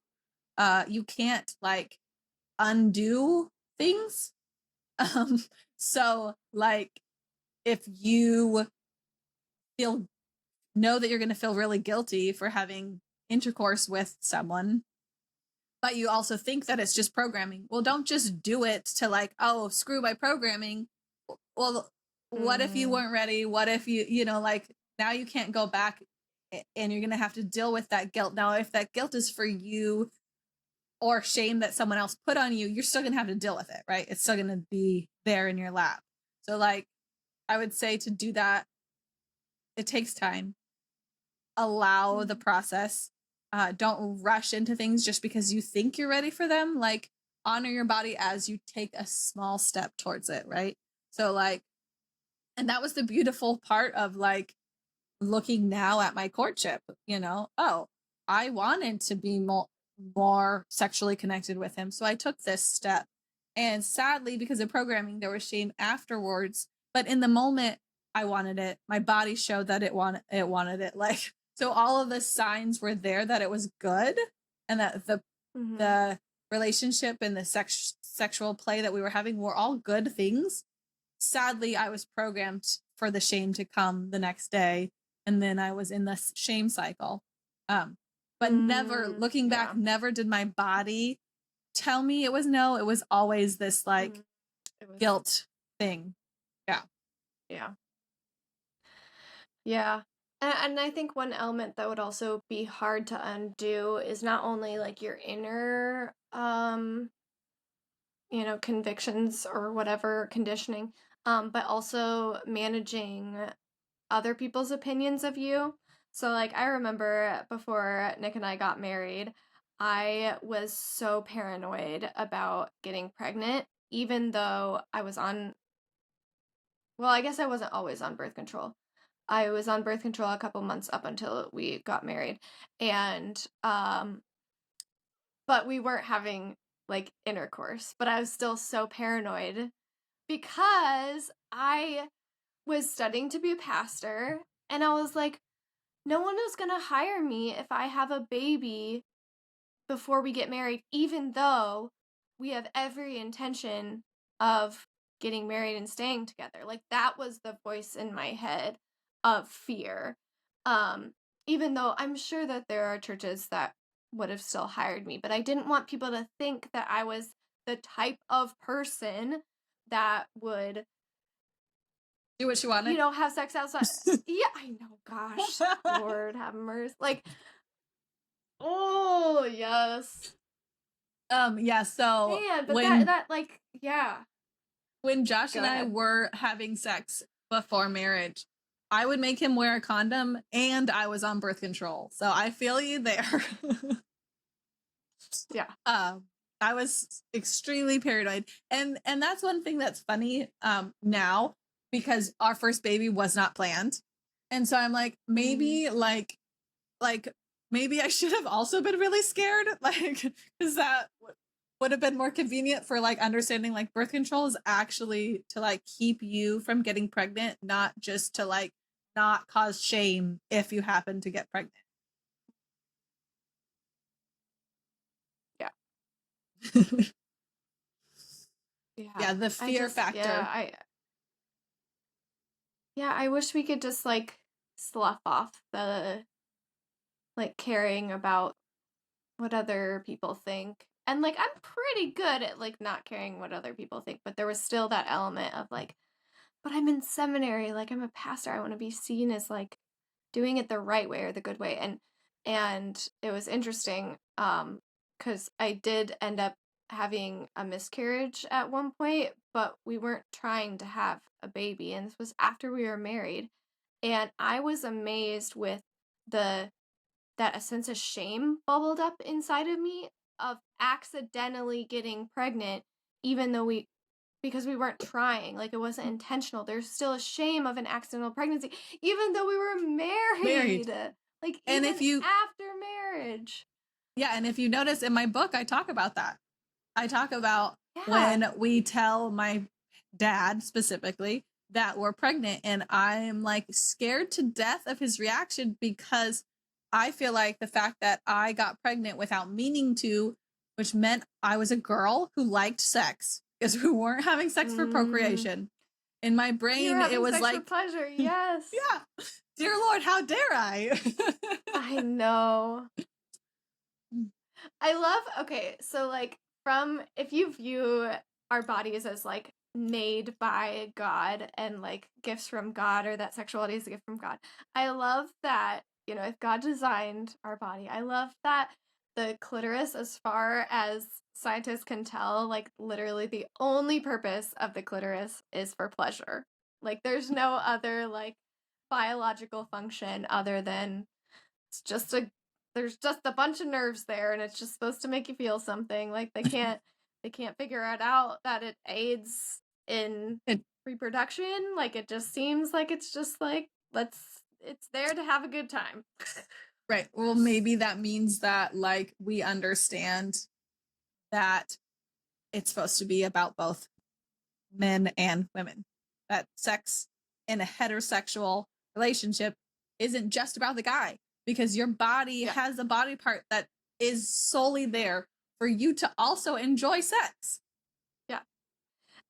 you can't like undo things. So like if you know that you're going to feel really guilty for having intercourse with someone, but you also think that it's just programming, well, don't just do it to like, oh, screw my programming. Well, what if you weren't ready? What if you know, like now you can't go back and you're going to have to deal with that guilt. Now, if that guilt is for you or shame that someone else put on you, you're still going to have to deal with it, right? It's still going to be there in your lap. So like, I would say to do that, it takes time. Allow the process. Don't rush into things just because you think you're ready for them. Like honor your body as you take a small step towards it, right? So like, and that was the beautiful part of like looking now at my courtship, you know, oh, I wanted to be more sexually connected with him. So I took this step. And sadly, because of programming, there was shame afterwards. But in the moment, I wanted it. My body showed that it wanted it. Like, so all of the signs were there that it was good and that the relationship and the sexual play that we were having were all good things. Sadly, I was programmed for the shame to come the next day. And then I was in this shame cycle. But never, looking back, never did my body tell me it was no. It was always this like guilt thing. Yeah. Yeah. Yeah. And I think one element that would also be hard to undo is not only like your inner convictions or whatever conditioning, but also managing other people's opinions of you. So, like, I remember before Nick and I got married, I was so paranoid about getting pregnant, even though I was on, well, I guess I wasn't always on birth control. I was on birth control a couple months up until we got married. And, but we weren't having like intercourse, but I was still so paranoid because I was studying to be a pastor, and I was like, no one is going to hire me if I have a baby before we get married, even though we have every intention of getting married and staying together. Like, that was the voice in my head of fear. Even though I'm sure that there are churches that would have still hired me, but I didn't want people to think that I was the type of person that would Do what you wanted. have sex outside. Yeah, I know. Gosh, Lord have mercy. Like, oh yes. Yeah. So Man, but when that like, yeah. when Josh Go and I ahead. were having sex before marriage, I would make him wear a condom, and I was on birth control. So I feel you there. Yeah. I was extremely paranoid, and that's one thing that's funny now, because our first baby was not planned, and so I'm like, maybe like maybe I should have also been really scared, like, because that would have been more convenient for like understanding like birth control is actually to like keep you from getting pregnant, not just to like not cause shame if you happen to get pregnant. Yeah. Yeah. Yeah, the fear factor. I wish we could just like slough off the like caring about what other people think. And like, I'm pretty good at like not caring what other people think, but there was still that element of like, but I'm in seminary, like I'm a pastor, I want to be seen as like doing it the right way or the good way. And it was interesting cuz I did end up having a miscarriage at one point, but we weren't trying to have a baby, and this was after we were married. And I was amazed with the that a sense of shame bubbled up inside of me of accidentally getting pregnant, even though because we weren't trying, like it wasn't intentional. There's still a shame of an accidental pregnancy, even though we were married. Like, And even if you after marriage. Yeah, and if you notice in my book, I talk about that. I talk about Yeah. when we tell my dad specifically that we're pregnant, and I'm like scared to death of his reaction, because I feel like the fact that I got pregnant without meaning to, which meant I was a girl who liked sex because we weren't having sex for procreation. In my You're brain, it having was sex for like, pleasure. Yes. yeah, dear Lord, how dare I? I know. I love, okay, so like if you view our bodies as like made by God and like gifts from God, or that sexuality is a gift from God, I love that, if God designed our body, I love that the clitoris, as far as scientists can tell, like literally the only purpose of the clitoris is for pleasure. Like there's no other like biological function other than it's just there's just a bunch of nerves there, and it's just supposed to make you feel something. Like they can't figure it out that it aids in reproduction. Like it just seems like it's just like it's there to have a good time. Right. Well, maybe that means that like we understand that it's supposed to be about both men and women. That sex in a heterosexual relationship isn't just about the guy, because your body has a body part that is solely there for you to also enjoy sex. Yeah.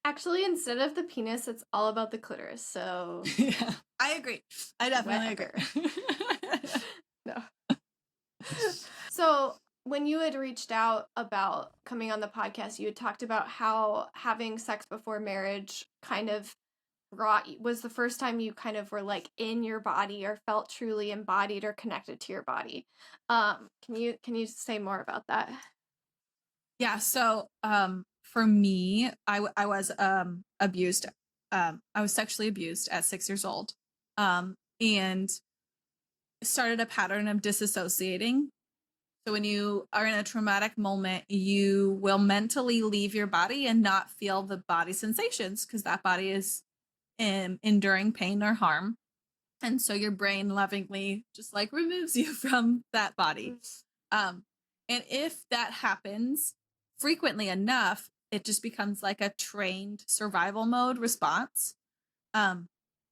Actually, instead of the penis, it's all about the clitoris. So yeah, I agree. I definitely agree. No. So when you had reached out about coming on the podcast, you had talked about how having sex before marriage kind of was the first time you kind of were like in your body or felt truly embodied or connected to your body. Can you say more about that? Yeah. So for me, I was abused I was sexually abused at 6 years old, and started a pattern of disassociating. So when you are in a traumatic moment, you will mentally leave your body and not feel the body sensations because that body is enduring pain or harm. And so your brain lovingly just like removes you from that body. And if that happens frequently enough, it just becomes like a trained survival mode response.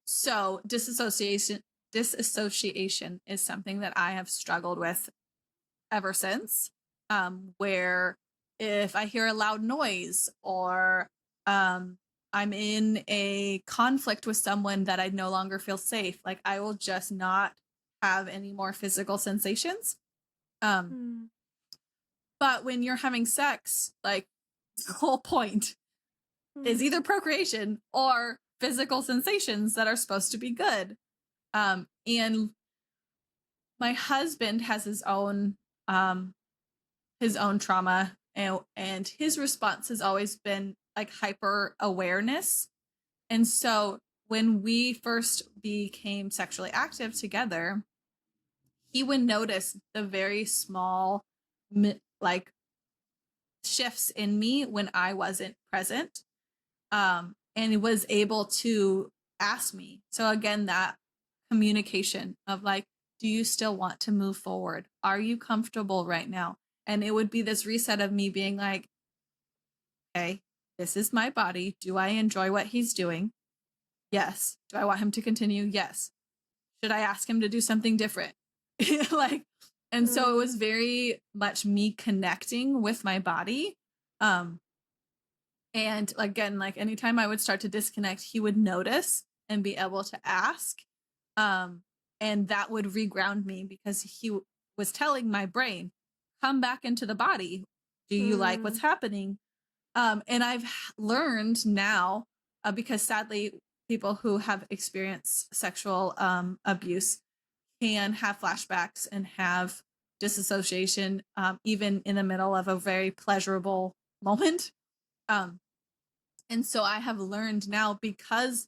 So disassociation is something that I have struggled with ever since, where if I hear a loud noise or I'm in a conflict with someone that I no longer feel safe, like I will just not have any more physical sensations. But when you're having sex, like the whole point is either procreation or physical sensations that are supposed to be good. And my husband has his own trauma, and his response has always been like hyper awareness. And so when we first became sexually active together, he would notice the very small like shifts in me when I wasn't present, and he was able to ask me. So again, that communication of like, do you still want to move forward? Are you comfortable right now? And it would be this reset of me being like, okay, this is my body. Do I enjoy what he's doing? Yes. Do I want him to continue? Yes. Should I ask him to do something different? Like, and so it was very much me connecting with my body. And again, like anytime I would start to disconnect, he would notice and be able to ask. And that would reground me because he was telling my brain, come back into the body. Do you like what's happening? And I've learned now, because sadly, people who have experienced sexual abuse can have flashbacks and have disassociation, even in the middle of a very pleasurable moment. And so I have learned now because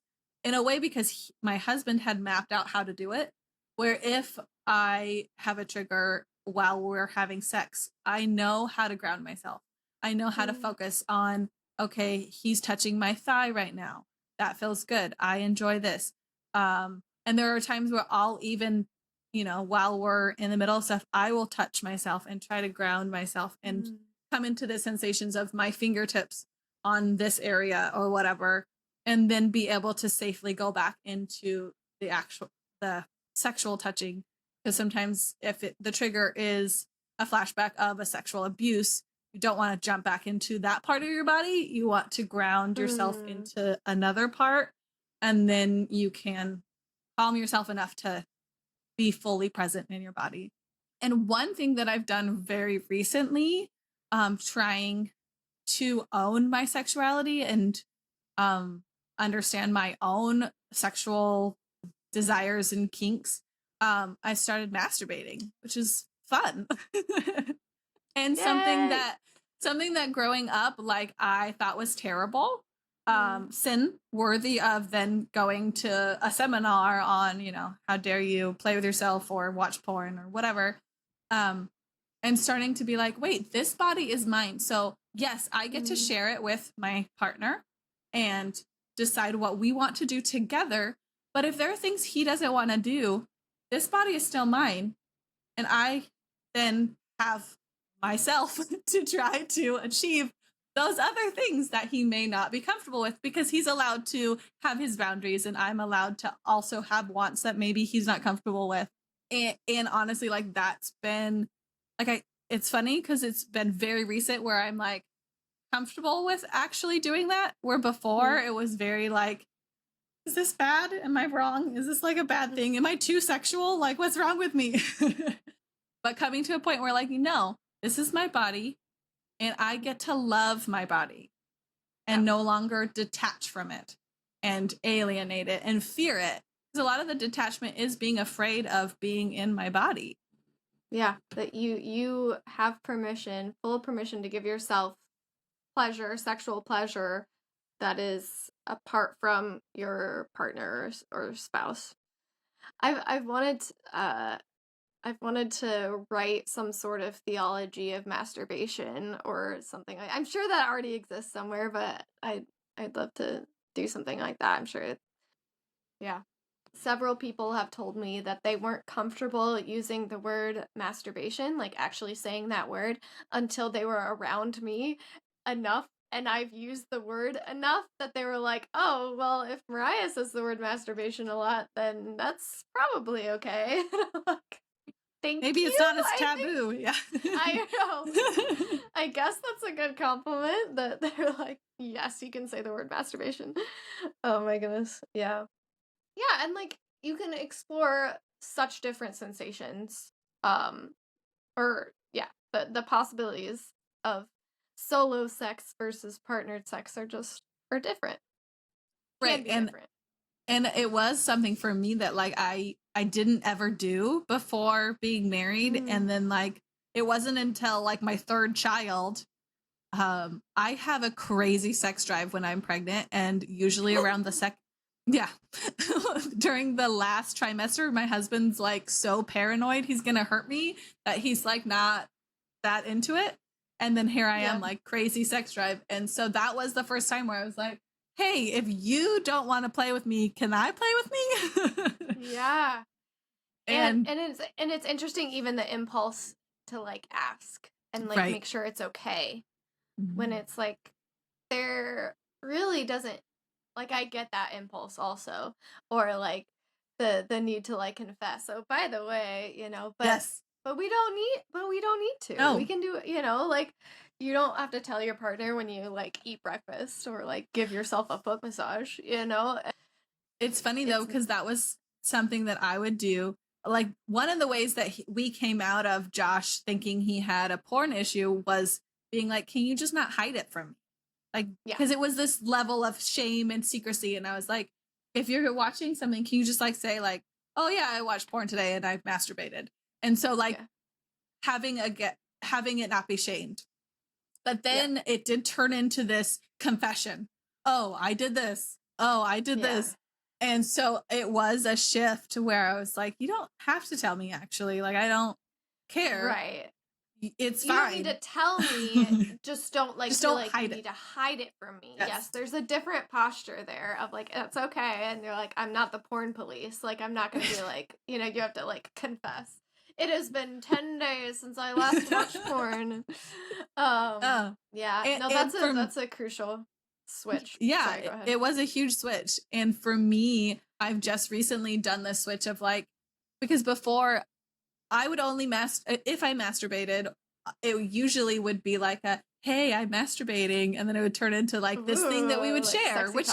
my husband had mapped out how to do it, where if I have a trigger while we're having sex, I know how to ground myself. I know how to focus on, okay, he's touching my thigh right now. That feels good. I enjoy this. And there are times where I'll even, while we're in the middle of stuff, I will touch myself and try to ground myself and come into the sensations of my fingertips on this area or whatever, and then be able to safely go back into the sexual touching. Because sometimes if the trigger is a flashback of a sexual abuse, you don't want to jump back into that part of your body. You want to ground yourself into another part, and then you can calm yourself enough to be fully present in your body. And one thing that I've done very recently, trying to own my sexuality and understand my own sexual desires and kinks, I started masturbating, which is fun. And something that growing up, like, I thought was terrible, sin worthy of then going to a seminar on, how dare you play with yourself or watch porn or whatever. And starting to be like, wait, this body is mine. So yes, I get to share it with my partner and decide what we want to do together. But if there are things he doesn't want to do, this body is still mine. And I then have myself to try to achieve those other things that he may not be comfortable with, because he's allowed to have his boundaries and I'm allowed to also have wants that maybe he's not comfortable with. And honestly, like, that's been like, it's funny because it's been very recent where I'm like comfortable with actually doing that, where before it was very like, is this bad? Am I wrong? Is this like a bad thing? Am I too sexual? Like, what's wrong with me? But coming to a point where, like, no, this is my body and I get to love my body and no longer detach from it and alienate it and fear it. Because a lot of the detachment is being afraid of being in my body. Yeah, that you have full permission to give yourself pleasure, sexual pleasure that is apart from your partner or spouse. I've wanted I've wanted to write some sort of theology of masturbation or something. I'm sure that already exists somewhere, but I'd love to do something like that. I'm sure yeah. Several people have told me that they weren't comfortable using the word masturbation, like actually saying that word, until they were around me enough. And I've used the word enough that they were like, oh, well, if Mariah says the word masturbation a lot, then that's probably okay. Like, thank Maybe it's you. not as taboo. Yeah. I know. I guess that's a good compliment that they're like, yes, you can say the word masturbation. Oh my goodness. Yeah. Yeah, and like you can explore such different sensations. Or yeah, the possibilities of solo sex versus partnered sex are different. Can Right. be different. And it was something for me that like I didn't ever do before being married. And then like it wasn't until like my third child. I have a crazy sex drive when I'm pregnant, and usually around the yeah. During the last trimester, my husband's like so paranoid he's gonna hurt me that he's like not that into it. And then here I am, like crazy sex drive. And so that was the first time where I was like, hey, if you don't want to play with me, can I play with me? Yeah. And it's interesting, even the impulse to like ask and like make sure it's okay. When it's like there really doesn't, like, I get that impulse also, or like the need to like confess, so by the way, but we don't need to. No. We can do it, like you don't have to tell your partner when you like eat breakfast or like give yourself a foot massage. It's funny though, because that was something that I would do. Like one of the ways that we came out of Josh thinking he had a porn issue was being like, can you just not hide it from me? Like, because it was this level of shame and secrecy. And I was like, if you're watching something, can you just like say like, oh yeah, I watched porn today and I've masturbated. And so like having it not be shamed. But then it did turn into this confession. Oh, I did this. Oh, I did this. And so it was a shift where I was like, you don't have to tell me actually. Like, I don't care. Right. It's you fine. You don't need to tell me. Just don't like just feel don't like hide you need to hide it from me. Yes, there's a different posture there of like, it's okay. And you're like, I'm not the porn police. Like, I'm not going to be like, you have to like confess. It has been 10 days since I last watched porn. Yeah. No, that's a crucial switch. Yeah, sorry, go ahead. It was a huge switch. And for me, I've just recently done the switch of like, because before I would only if I masturbated, it usually would be like a, hey, I'm masturbating. And then it would turn into like this thing that we would like share, which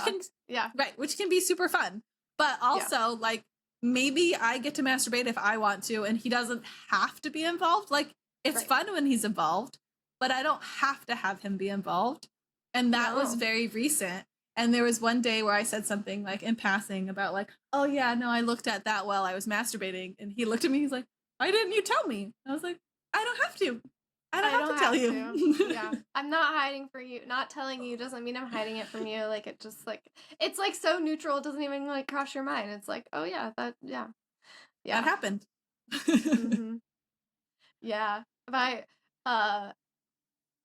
which can be super fun. But also like, maybe I get to masturbate if I want to, and he doesn't have to be involved. Like it's fun when he's involved, but I don't have to have him be involved. And that was very recent. And there was one day where I said something like in passing about like, oh yeah, no, I looked at that while I was masturbating. And he looked at me, he's like, why didn't you tell me? I was like, I don't have to. I don't have to tell you. Yeah. I'm not hiding for you. Not telling you doesn't mean I'm hiding it from you. Like, it just like, it's like so neutral. It doesn't even like cross your mind. It's like, oh yeah, that happened. Yeah. But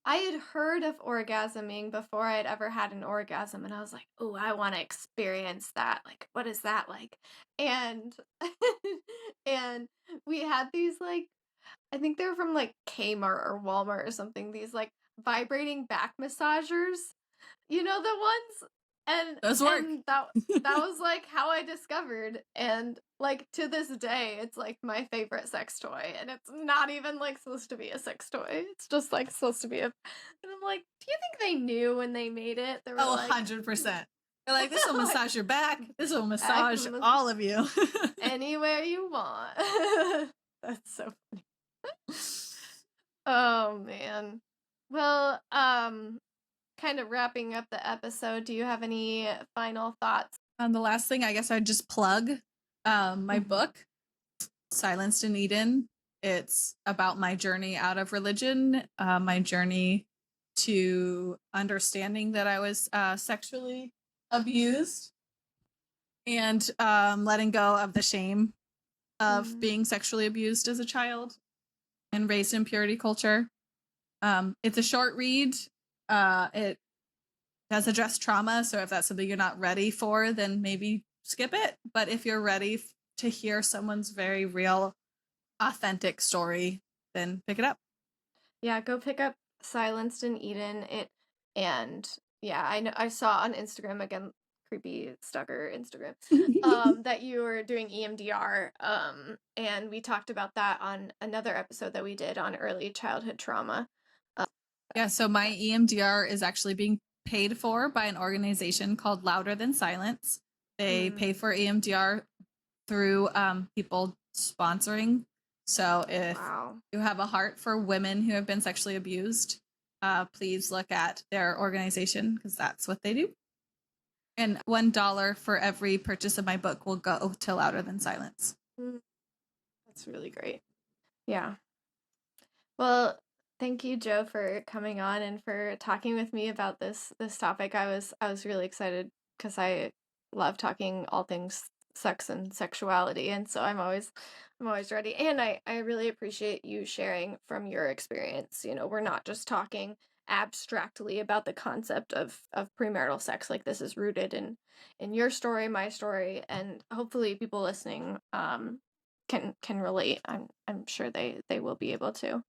I had heard of orgasming before I'd ever had an orgasm, and I was like, oh, I want to experience that. Like, what is that like? And and we had these like, I think they were from like Kmart or Walmart or something, these like vibrating back massagers. The ones? And those work. And that was like how I discovered, and like to this day it's like my favorite sex toy, and it's not even like supposed to be a sex toy. It's just like supposed to be and I'm like, do you think they knew when they made it? They were 100%. They're like, this will massage your back. This will massage all of you. Anywhere you want. That's so funny. Oh man. Well, kind of wrapping up the episode, do you have any final thoughts? The last thing, I guess I'd just plug my book, Silenced in Eden. It's about my journey out of religion, my journey to understanding that I was sexually abused and letting go of the shame of being sexually abused as a child and raised in purity culture. It's a short read. It does address trauma, so if that's something you're not ready for, then maybe skip it. But if you're ready to hear someone's very real, authentic story, then pick it up. Yeah, go pick up Silenced in Eden. And yeah, I know I saw on Instagram again, creepy stalker Instagram, that you were doing EMDR. And we talked about that on another episode that we did on early childhood trauma. Yeah, so my EMDR is actually being paid for by an organization called Louder Than Silence. They pay for EMDR through people sponsoring. So if you have a heart for women who have been sexually abused, please look at their organization because that's what they do. And $1 for every purchase of my book will go to Louder Than Silence. That's really great. Yeah. Well, thank you, Jo, for coming on and for talking with me about this topic. I was really excited because I love talking all things sex and sexuality, and so I'm always ready. And I really appreciate you sharing from your experience. You know, we're not just talking abstractly about the concept of premarital sex. Like, this is rooted in your story, my story, and hopefully people listening can relate. I'm sure they will be able to.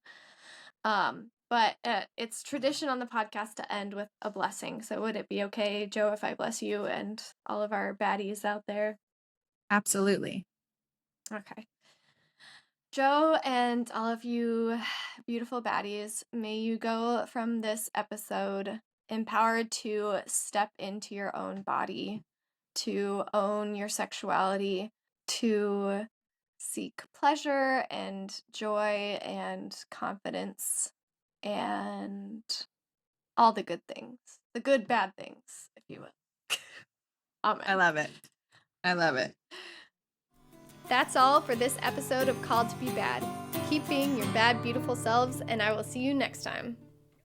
But it's tradition on the podcast to end with a blessing. So would it be okay, Jo, if I bless you and all of our baddies out there? Absolutely. Okay. Jo and all of you beautiful baddies, may you go from this episode empowered to step into your own body, to own your sexuality, to seek pleasure and joy and confidence and all the good things, the good, bad things, if you will. Amen. I love it. I love it. That's all for this episode of Called to Be Bad. Keep being your bad, beautiful selves, and I will see you next time.